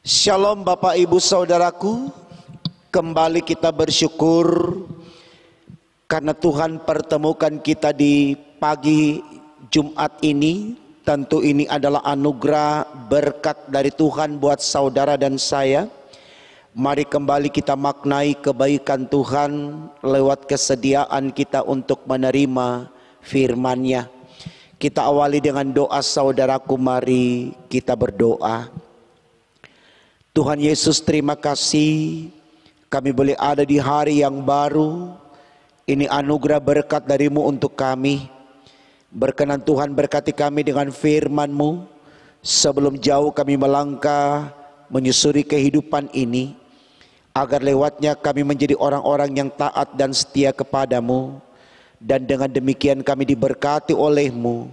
Shalom Bapak Ibu Saudaraku, kembali kita bersyukur karena Tuhan pertemukan kita di pagi Jumat ini. Tentu ini adalah anugerah berkat dari Tuhan buat saudara dan saya. Mari kembali kita maknai kebaikan Tuhan lewat kesediaan kita untuk menerima firman-Nya. Kita awali dengan doa saudaraku, mari kita berdoa. Tuhan Yesus, terima kasih kami boleh ada di hari yang baru. Ini anugerah berkat dari-Mu untuk kami. Berkenan Tuhan berkati kami dengan firman-Mu. Sebelum jauh kami melangkah menyusuri kehidupan ini, agar lewatnya kami menjadi orang-orang yang taat dan setia kepada-Mu. Dan dengan demikian kami diberkati oleh-Mu.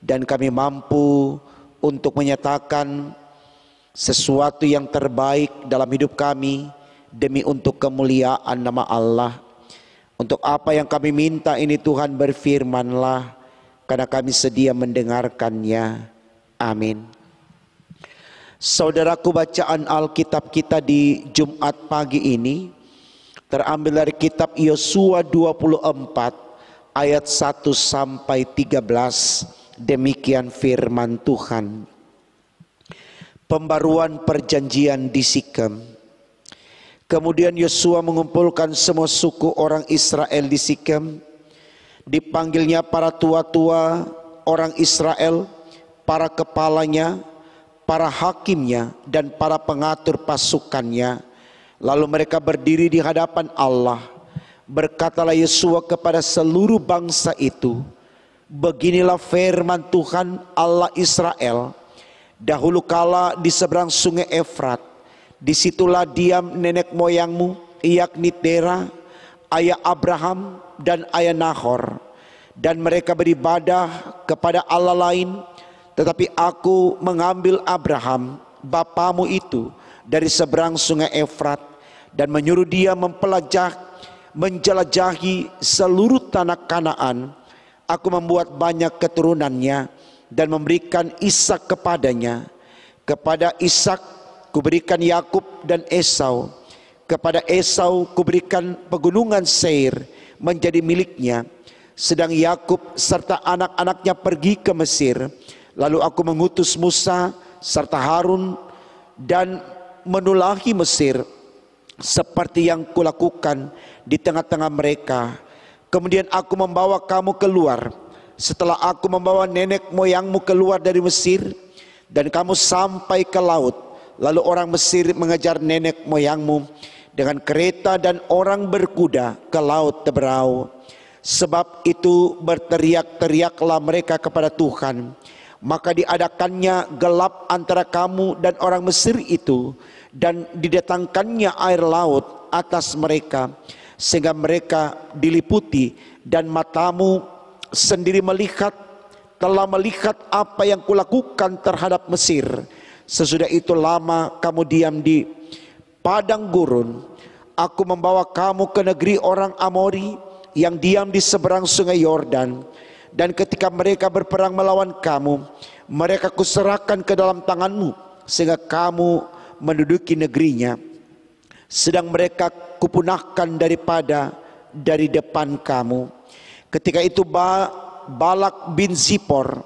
Dan kami mampu untuk menyatakan sesuatu yang terbaik dalam hidup kami demi untuk kemuliaan nama Allah. Untuk apa yang kami minta ini Tuhan, berfirman-Lah, karena kami sedia mendengarkannya. Amin. Saudaraku, bacaan Alkitab kita di Jumat pagi ini terambil dari kitab Yosua 24 ayat 1 sampai 13. Demikian firman Tuhan. Pembaruan perjanjian di Sikem. Kemudian Yosua mengumpulkan semua suku orang Israel di Sikem. Dipanggilnya para tua-tua orang Israel, para kepalanya, para hakimnya, dan para pengatur pasukannya. Lalu mereka berdiri di hadapan Allah. Berkatalah Yosua kepada seluruh bangsa itu, beginilah firman Tuhan Allah Israel. Dahulu kala di seberang sungai Efrat, disitulah diam nenek moyangmu, yakni Tera, ayah Abraham dan ayah Nahor. Dan mereka beribadah kepada Allah lain. Tetapi aku mengambil Abraham, bapamu itu, dari seberang sungai Efrat, dan menyuruh dia menjelajahi seluruh tanah Kanaan. Aku membuat banyak keturunannya dan memberikan Ishak kepadanya. Kepada Ishak kuberikan Yakub dan Esau. Kepada Esau kuberikan pegunungan Seir menjadi miliknya. Sedang Yakub serta anak-anaknya pergi ke Mesir. Lalu aku mengutus Musa serta Harun dan menulahi Mesir, seperti yang kulakukan di tengah-tengah mereka. Kemudian aku membawa kamu keluar, setelah aku membawa nenek moyangmu keluar dari Mesir, dan kamu sampai ke laut. Lalu orang Mesir mengejar nenek moyangmu dengan kereta dan orang berkuda ke laut Teberau. Sebab itu berteriak-teriaklah mereka kepada Tuhan. Maka diadakannya gelap antara kamu dan orang Mesir itu, dan didatangkannya air laut atas mereka, sehingga mereka diliputi, dan matamu sendiri telah melihat apa yang kulakukan terhadap Mesir. Sesudah itu lama kamu diam di padang gurun. Aku membawa kamu ke negeri orang Amori yang diam di seberang sungai Yordan. Dan ketika mereka berperang melawan kamu, mereka kuserahkan ke dalam tanganmu, sehingga kamu menduduki negerinya. Sedang mereka kupunahkan dari depan kamu. Ketika itu Balak bin Zipor,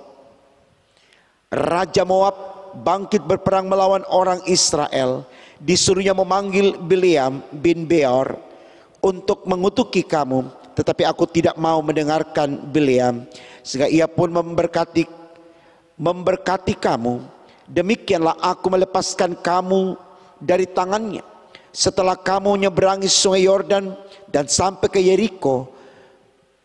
Raja Moab, bangkit berperang melawan orang Israel. Disuruhnya memanggil Bileam bin Beor untuk mengutuki kamu. Tetapi aku tidak mau mendengarkan Bileam, sehingga ia pun memberkati kamu. Demikianlah aku melepaskan kamu dari tangannya. Setelah kamu menyeberangi sungai Yordan dan sampai ke Yeriko,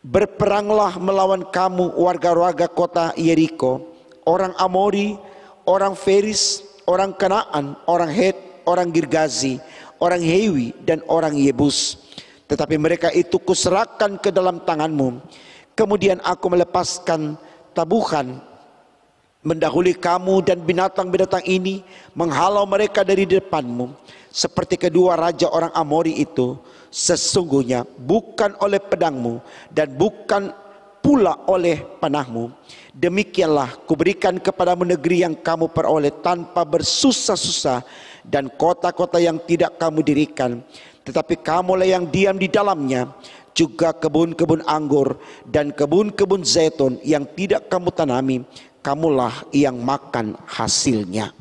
berperanglah melawan kamu warga-warga kota Yeriko, orang Amori, orang Feris, orang Kanaan, orang Het, orang Girgazi, orang Hewi, dan orang Yebus. Tetapi mereka itu kuserahkan ke dalam tanganmu. Kemudian aku melepaskan tabuhan mendahului kamu, dan binatang-binatang ini menghalau mereka dari depanmu. Seperti kedua raja orang Amori itu, sesungguhnya bukan oleh pedangmu dan bukan pula oleh panahmu. Demikianlah kuberikan kepadamu negeri yang kamu peroleh tanpa bersusah-susah, dan kota-kota yang tidak kamu dirikan, tetapi kamulah yang diam di dalamnya. Juga kebun-kebun anggur dan kebun-kebun zaitun yang tidak kamu tanami, kamulah yang makan hasilnya.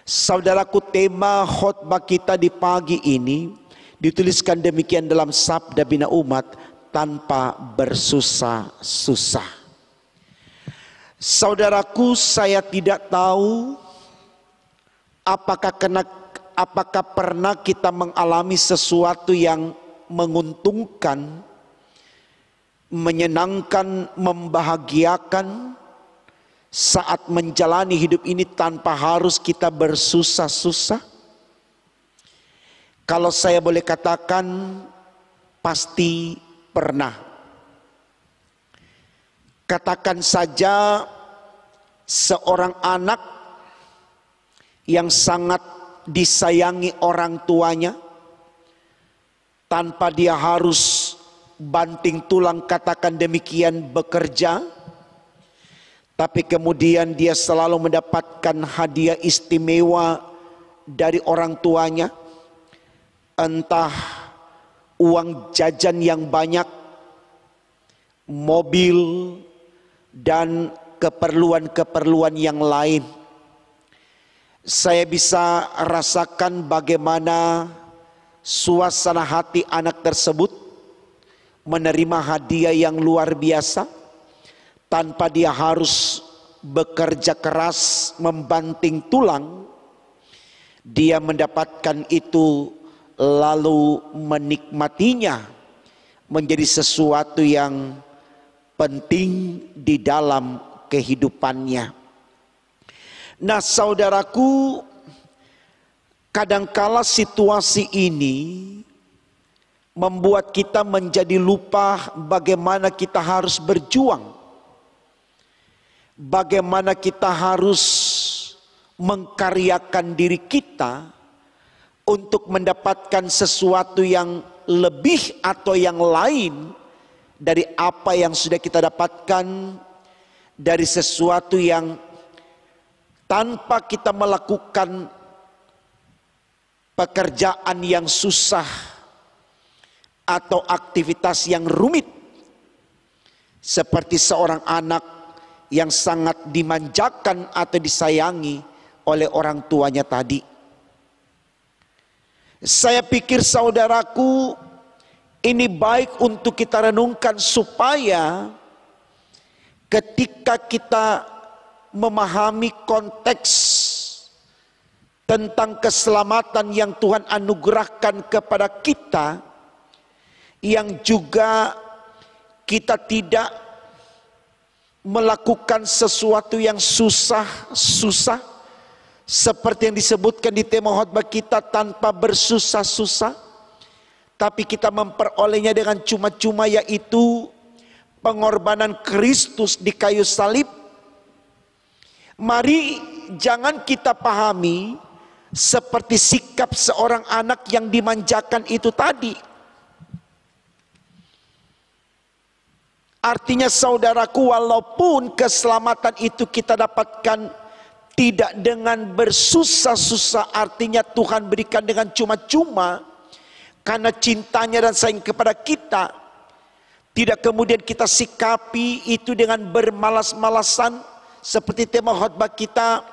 Saudaraku, tema khotbah kita di pagi ini dituliskan demikian dalam Sabda Bina Umat, tanpa bersusah-susah. Saudaraku, saya tidak tahu apakah pernah kita mengalami sesuatu yang menguntungkan, menyenangkan, membahagiakan saat menjalani hidup ini tanpa harus kita bersusah-susah. Kalau saya boleh katakan, pasti pernah. Katakan saja seorang anak yang sangat disayangi orang tuanya, tanpa dia harus banting tulang, katakan demikian, bekerja, tapi kemudian dia selalu mendapatkan hadiah istimewa dari orang tuanya, entah uang jajan yang banyak, mobil, dan keperluan-keperluan yang lain. Saya bisa rasakan bagaimana suasana hati anak tersebut menerima hadiah yang luar biasa tanpa dia harus bekerja keras membanting tulang. Dia mendapatkan itu lalu menikmatinya menjadi sesuatu yang penting di dalam kehidupannya. Nah, saudaraku, kadangkala situasi ini membuat kita menjadi lupa bagaimana kita harus berjuang, bagaimana kita harus mengkaryakan diri kita untuk mendapatkan sesuatu yang lebih atau yang lain dari apa yang sudah kita dapatkan, dari sesuatu yang tanpa kita melakukan pekerjaan yang susah atau aktivitas yang rumit, seperti seorang anak yang sangat dimanjakan atau disayangi oleh orang tuanya tadi. Saya pikir, saudaraku, ini baik untuk kita renungkan supaya ketika kita memahami konteks tentang keselamatan yang Tuhan anugerahkan kepada kita, yang juga kita tidak melakukan sesuatu yang susah-susah, seperti yang disebutkan di tema khotbah kita, tanpa bersusah-susah, tapi kita memperolehnya dengan cuma-cuma, yaitu pengorbanan Kristus di kayu salib. Mari jangan kita pahami seperti sikap seorang anak yang dimanjakan itu tadi. Artinya, saudaraku, walaupun keselamatan itu kita dapatkan tidak dengan bersusah-susah, artinya Tuhan berikan dengan cuma-cuma karena cintanya dan sayang kepada kita, tidak kemudian kita sikapi itu dengan bermalas-malasan, seperti tema khotbah kita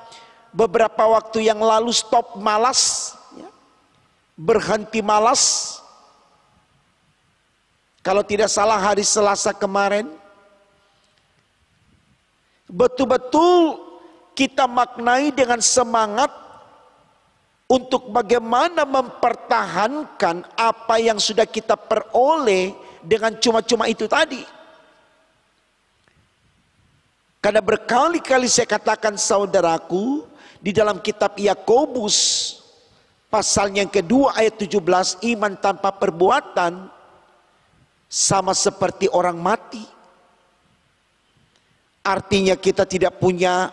beberapa waktu yang lalu, stop malas, berhenti malas. Kalau tidak salah hari Selasa kemarin, betul-betul kita maknai dengan semangat untuk bagaimana mempertahankan apa yang sudah kita peroleh dengan cuma-cuma itu tadi. Karena berkali-kali saya katakan, saudaraku, di dalam kitab Yakobus pasal yang kedua ayat 17, iman tanpa perbuatan sama seperti orang mati. Artinya kita tidak punya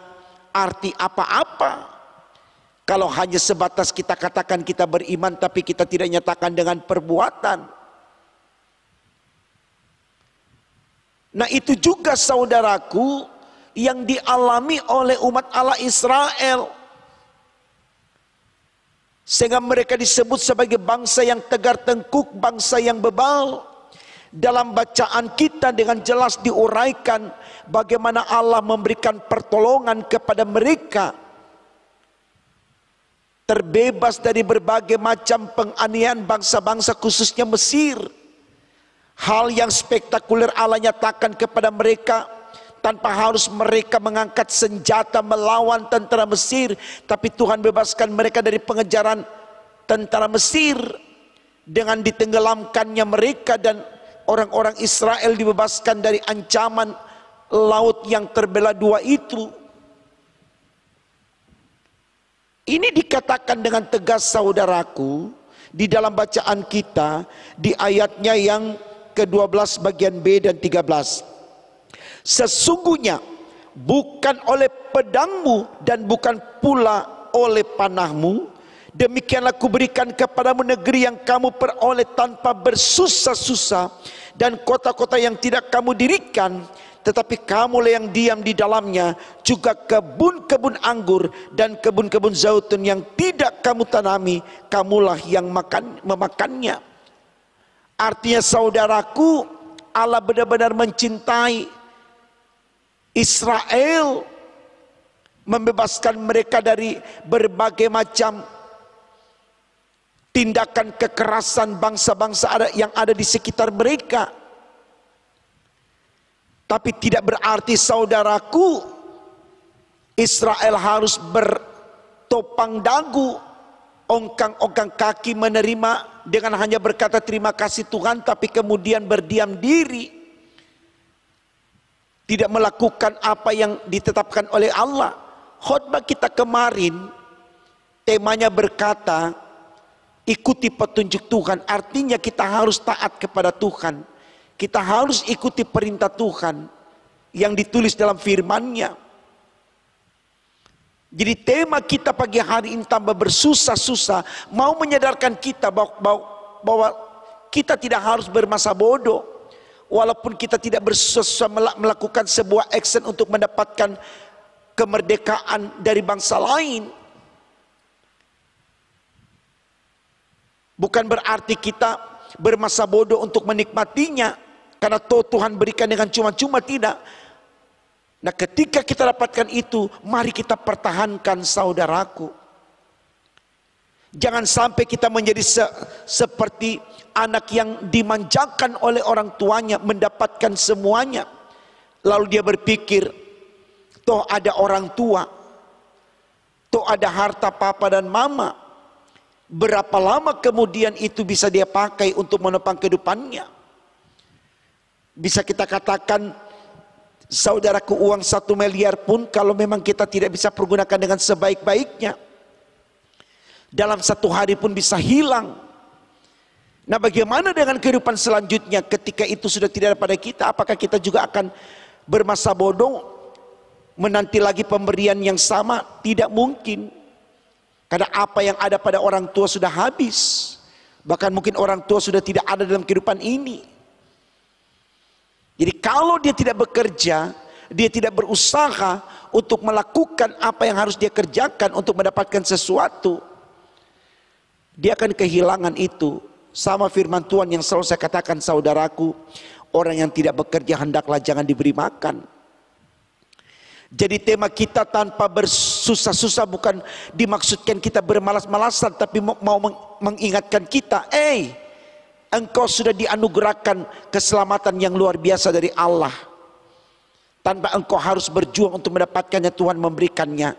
arti apa-apa kalau hanya sebatas kita katakan kita beriman tapi kita tidak nyatakan dengan perbuatan. Nah itu juga saudaraku yang dialami oleh umat Allah Israel. Sehingga mereka disebut sebagai bangsa yang tegar tengkuk, bangsa yang bebal. Dalam bacaan kita dengan jelas diuraikan bagaimana Allah memberikan pertolongan kepada mereka, terbebas dari berbagai macam penganiayaan bangsa-bangsa khususnya Mesir. Hal yang spektakuler Allah nyatakan kepada mereka tanpa harus mereka mengangkat senjata melawan tentara Mesir, tapi Tuhan bebaskan mereka dari pengejaran tentara Mesir dengan ditenggelamkannya mereka, dan orang-orang Israel dibebaskan dari ancaman laut yang terbelah dua itu. Ini dikatakan dengan tegas saudaraku di dalam bacaan kita di ayatnya yang ke-12 bagian B dan 13. Sesungguhnya bukan oleh pedangmu dan bukan pula oleh panahmu, demikianlah kuberikan kepadamu negeri yang kamu peroleh tanpa bersusah-susah, dan kota-kota yang tidak kamu dirikan, tetapi kamulah yang diam di dalamnya, juga kebun-kebun anggur dan kebun-kebun zaitun yang tidak kamu tanami, kamulah yang memakannya. Artinya saudaraku, Allah benar-benar mencintai Israel, membebaskan mereka dari berbagai macam tindakan kekerasan bangsa-bangsa yang ada di sekitar mereka. Tapi tidak berarti saudaraku Israel harus bertopang dagu, ongkang-ongkang kaki menerima dengan hanya berkata terima kasih Tuhan, tapi kemudian berdiam diri, tidak melakukan apa yang ditetapkan oleh Allah. Khotbah kita kemarin temanya berkata ikuti petunjuk Tuhan, artinya kita harus taat kepada Tuhan. Kita harus ikuti perintah Tuhan yang ditulis dalam firman-Nya. Jadi tema kita pagi hari ini tambah bersusah-susah, mau menyadarkan kita bahwa kita tidak harus bermasa bodoh. Walaupun kita tidak bersusah melakukan sebuah action untuk mendapatkan kemerdekaan dari bangsa lain, bukan berarti kita bermasa bodoh untuk menikmatinya. Karena Tuhan berikan dengan cuma-cuma, tidak. Nah ketika kita dapatkan itu, mari kita pertahankan saudaraku. Jangan sampai kita menjadi seperti anak yang dimanjakan oleh orang tuanya, mendapatkan semuanya. Lalu dia berpikir, toh ada orang tua, toh ada harta papa dan mama. Berapa lama kemudian itu bisa dia pakai untuk menopang kehidupannya? Bisa kita katakan saudaraku, uang 1 miliar pun kalau memang kita tidak bisa pergunakan dengan sebaik-baiknya, dalam 1 hari pun bisa hilang. Nah bagaimana dengan kehidupan selanjutnya ketika itu sudah tidak ada pada kita? Apakah kita juga akan bermasa bodoh menanti lagi pemberian yang sama? Tidak mungkin. Karena apa yang ada pada orang tua sudah habis. Bahkan mungkin orang tua sudah tidak ada dalam kehidupan ini. Jadi kalau dia tidak bekerja, dia tidak berusaha untuk melakukan apa yang harus dia kerjakan untuk mendapatkan sesuatu, dia akan kehilangan itu. Sama firman Tuhan yang selalu saya katakan saudaraku, orang yang tidak bekerja hendaklah jangan diberi makan. Jadi tema kita tanpa bersusah-susah bukan dimaksudkan kita bermalas-malasan, tapi mau mengingatkan kita, engkau sudah dianugerahkan keselamatan yang luar biasa dari Allah. Tanpa engkau harus berjuang untuk mendapatkannya, Tuhan memberikannya.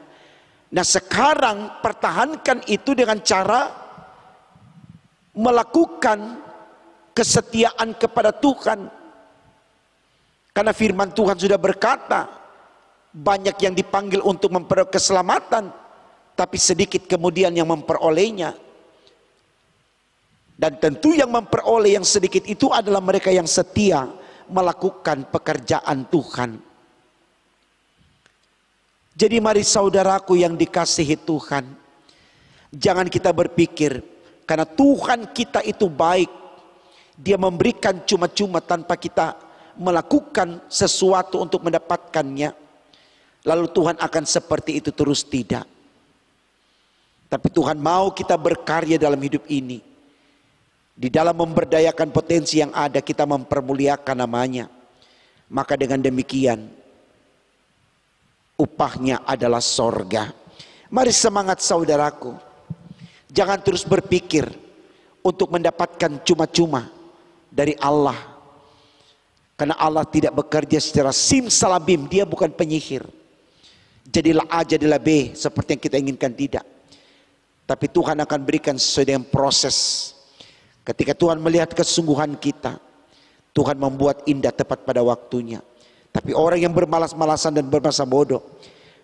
Nah sekarang pertahankan itu dengan cara melakukan kesetiaan kepada Tuhan. Karena firman Tuhan sudah berkata, banyak yang dipanggil untuk memperoleh keselamatan, tapi sedikit kemudian yang memperolehnya. Dan tentu yang memperoleh yang sedikit itu adalah mereka yang setia melakukan pekerjaan Tuhan. Jadi mari saudaraku yang dikasihi Tuhan, jangan kita berpikir karena Tuhan kita itu baik, Dia memberikan cuma-cuma tanpa kita melakukan sesuatu untuk mendapatkannya, lalu Tuhan akan seperti itu terus, tidak. Tapi Tuhan mau kita berkarya dalam hidup ini. Di dalam memberdayakan potensi yang ada, kita mempermuliakan namanya. Maka dengan demikian, upahnya adalah sorga. Mari semangat saudaraku. Jangan terus berpikir untuk mendapatkan cuma-cuma dari Allah. Karena Allah tidak bekerja secara simsalabim, dia bukan penyihir. Jadilah A, jadilah B, seperti yang kita inginkan, tidak. Tapi Tuhan akan berikan sesuai dengan proses. Ketika Tuhan melihat kesungguhan kita, Tuhan membuat indah tepat pada waktunya. Tapi orang yang bermalas-malasan dan bermasa bodoh,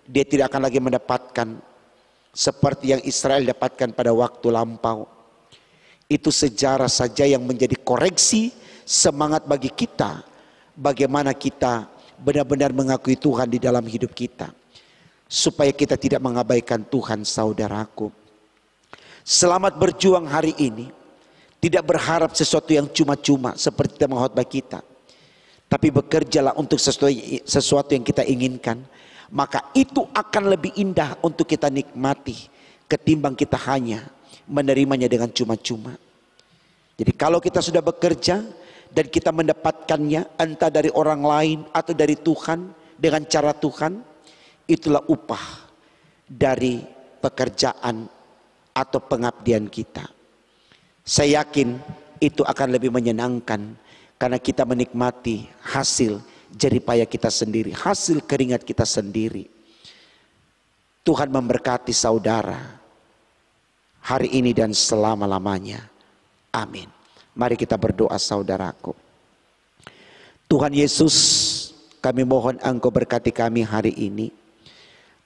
dia tidak akan lagi mendapatkan seperti yang Israel dapatkan pada waktu lampau. Itu sejarah saja yang menjadi koreksi semangat bagi kita. Bagaimana kita benar-benar mengakui Tuhan di dalam hidup kita. Supaya kita tidak mengabaikan Tuhan, saudaraku. Selamat berjuang hari ini. Tidak berharap sesuatu yang cuma-cuma seperti tema khotbah kita. Tapi bekerjalah untuk sesuatu yang kita inginkan. Maka itu akan lebih indah untuk kita nikmati ketimbang kita hanya menerimanya dengan cuma-cuma. Jadi kalau kita sudah bekerja dan kita mendapatkannya entah dari orang lain atau dari Tuhan dengan cara Tuhan, itulah upah dari pekerjaan atau pengabdian kita. Saya yakin itu akan lebih menyenangkan karena kita menikmati hasil jeripaya kita sendiri, hasil keringat kita sendiri. Tuhan memberkati saudara hari ini dan selama-lamanya. Amin. Mari kita berdoa, saudaraku. Tuhan Yesus, kami mohon Engkau berkati kami hari ini.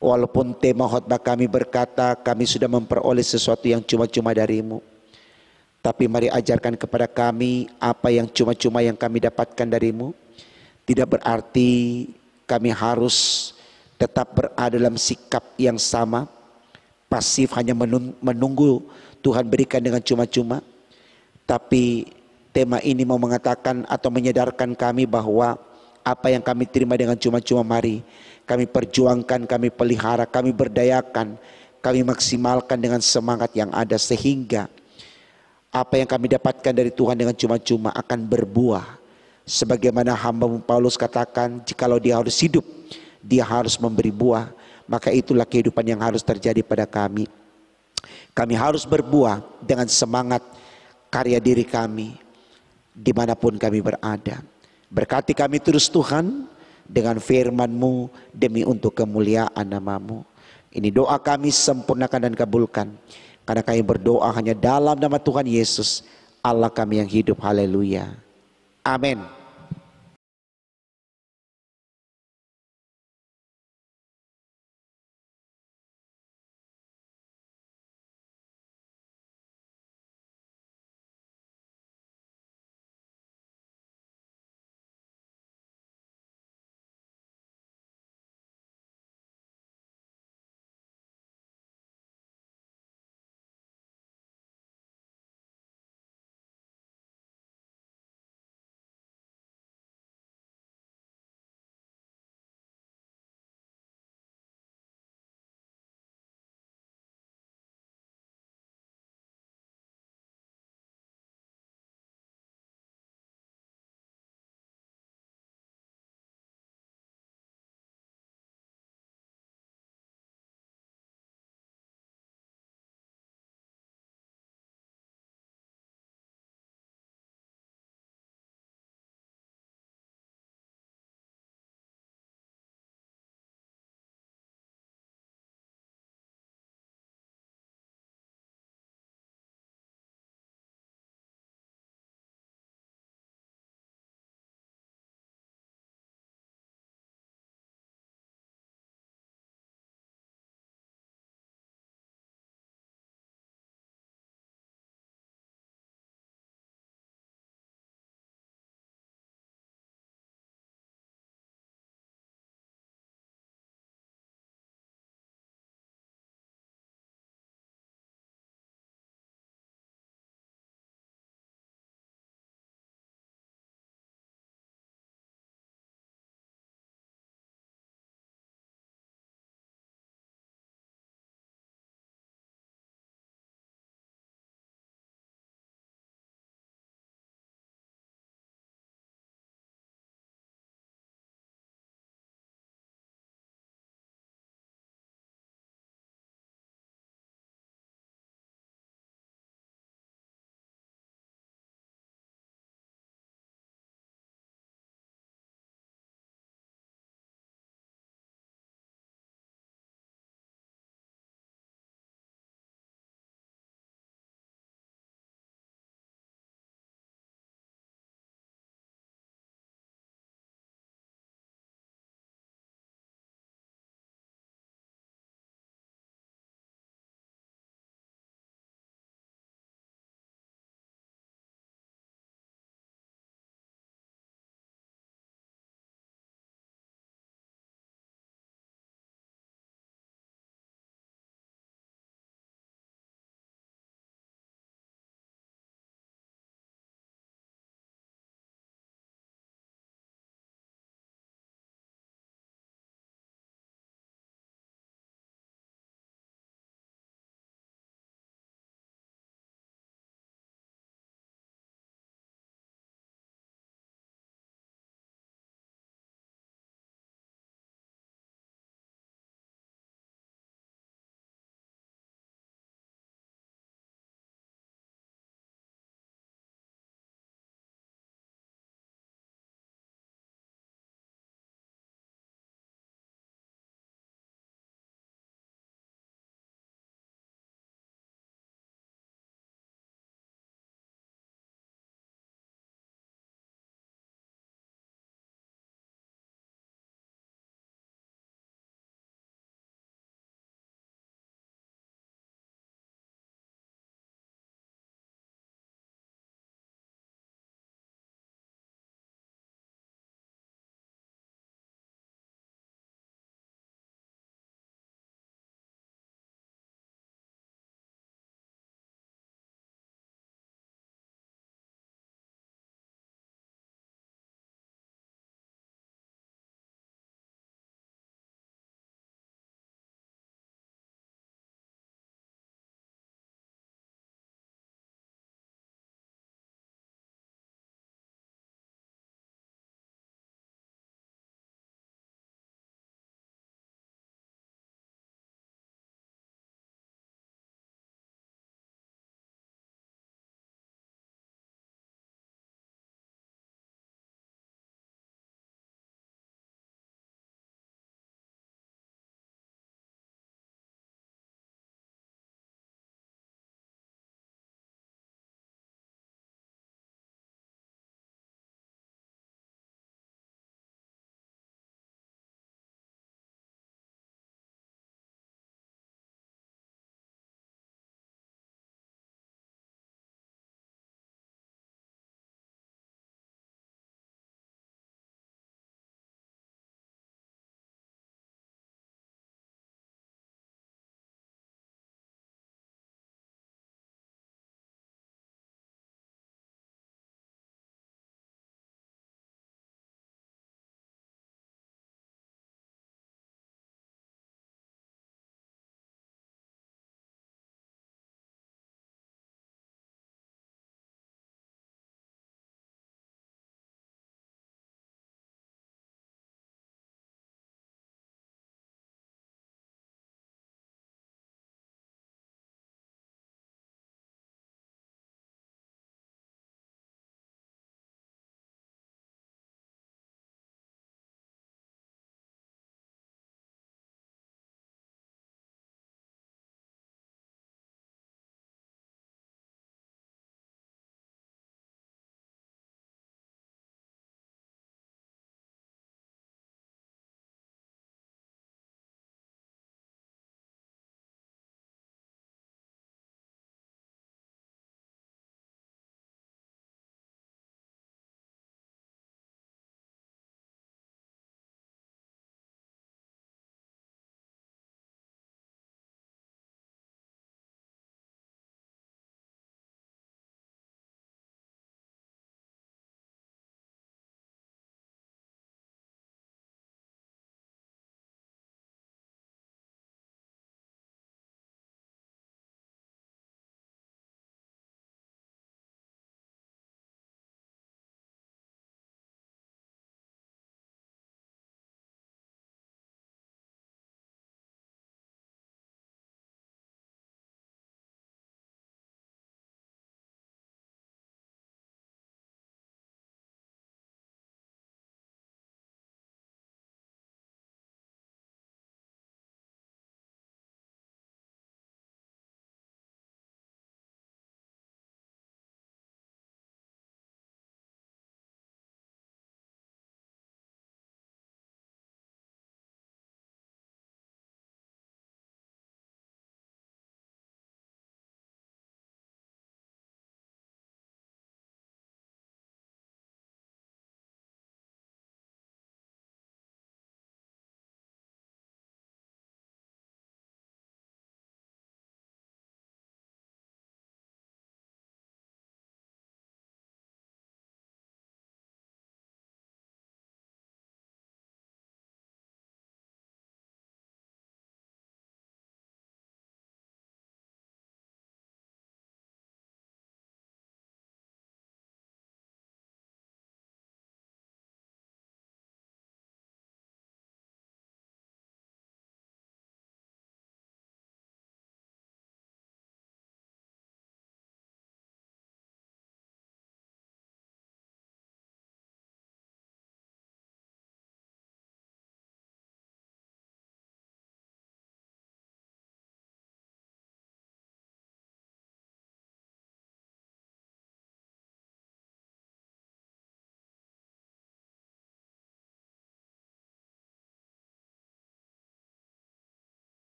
Walaupun tema khotbah kami berkata kami sudah memperoleh sesuatu yang cuma-cuma dari-Mu, tapi mari ajarkan kepada kami apa yang cuma-cuma yang kami dapatkan dari-Mu. Tidak berarti kami harus tetap berada dalam sikap yang sama, pasif hanya menunggu Tuhan berikan dengan cuma-cuma. Tapi tema ini mau mengatakan atau menyadarkan kami bahwa apa yang kami terima dengan cuma-cuma, mari kami perjuangkan, kami pelihara, kami berdayakan, kami maksimalkan dengan semangat yang ada, sehingga apa yang kami dapatkan dari Tuhan dengan cuma-cuma akan berbuah. Sebagaimana hamba Paulus katakan, jikalau dia harus hidup, dia harus memberi buah. Maka itulah kehidupan yang harus terjadi pada kami. Kami harus berbuah dengan semangat karya diri kami dimanapun kami berada. Berkati kami terus Tuhan dengan firman-Mu demi untuk kemuliaan nama-Mu. Ini doa kami, sempurnakan dan kabulkan. Karena kami berdoa hanya dalam nama Tuhan Yesus, Allah kami yang hidup. Haleluya. Amin.